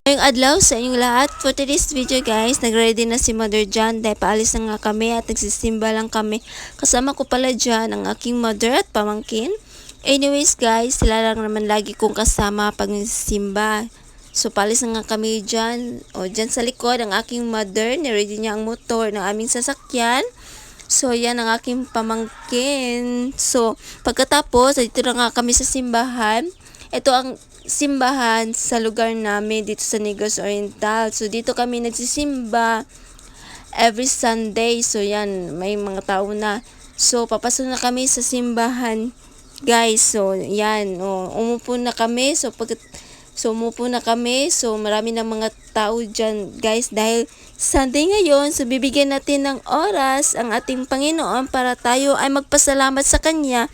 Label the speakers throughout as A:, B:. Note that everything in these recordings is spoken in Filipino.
A: Ngayong adlaw sa inyong lahat. For today's video guys, nagready na si Mother John dahil paalis na nga kami at nagsisimba lang kami. Kasama ko pala dyan ang aking mother at pamangkin. Anyways guys, sila lang naman lagi kong kasama pag nagsisimba. So paalis na nga kami dyan. O dyan sa likod ang aking mother, niready niya ang motor ng aming sasakyan. So yan ang aking pamangkin. So pagkatapos, dito na nga kami sa simbahan. Ito ang simbahan sa lugar namin dito sa Negros Oriental. So dito kami nagsisimba every Sunday. So yan, may mga tao na. So papasok na kami sa simbahan, guys. So yan, umupo na kami. So umupo na kami. So marami na mga tao dyan, guys, dahil Sunday ngayon. So bibigyan natin ng oras ang ating Panginoon para tayo ay magpasalamat sa Kanya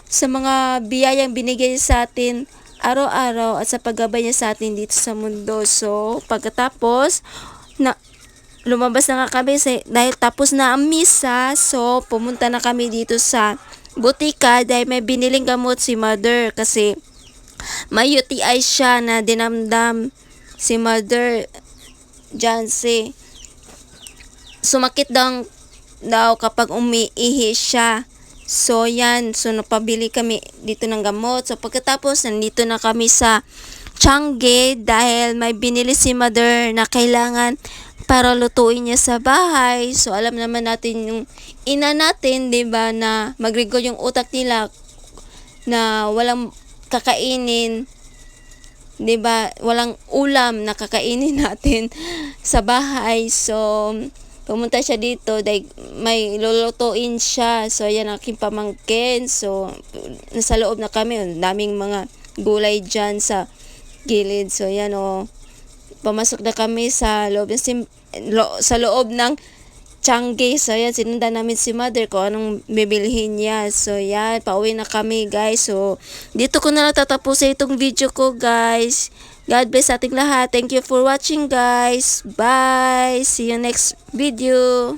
A: sa mga biyayang binigay sa atin araw-araw at sa paggabay niya sa atin dito sa mundo. So, pagkatapos, lumabas na nga kami dahil tapos na ang misa. So, pumunta na kami dito sa butika dahil may biniling gamot si Mother kasi may UTI siya na dinamdam si Mother Jancy. Sumakit daw kapag umiihi siya. So yan, so napabili kami dito ng gamot. So pagkatapos, nandito na kami sa Changi dahil may binili si Mother na kailangan para lutuin niya sa bahay. So alam naman natin yung ina natin, 'di ba, na magrigo yung utak nila na walang kakainin, 'di ba? Walang ulam na kakainin natin sa bahay. So pumunta siya dito dahil may lulutuin siya. So ayan aking pamangkin. So nasa loob na kami. Daming mga gulay dyan sa gilid. So ayan pamasok na kami sa loob sa loob ng Changi. So ayan, sinundan namin si Mother kung anong bibilhin niya. So yan, pauwi na kami guys. So dito ko na lang tatapusin itong video ko guys. God bless ating lahat. Thank you for watching guys. Bye. See you next video.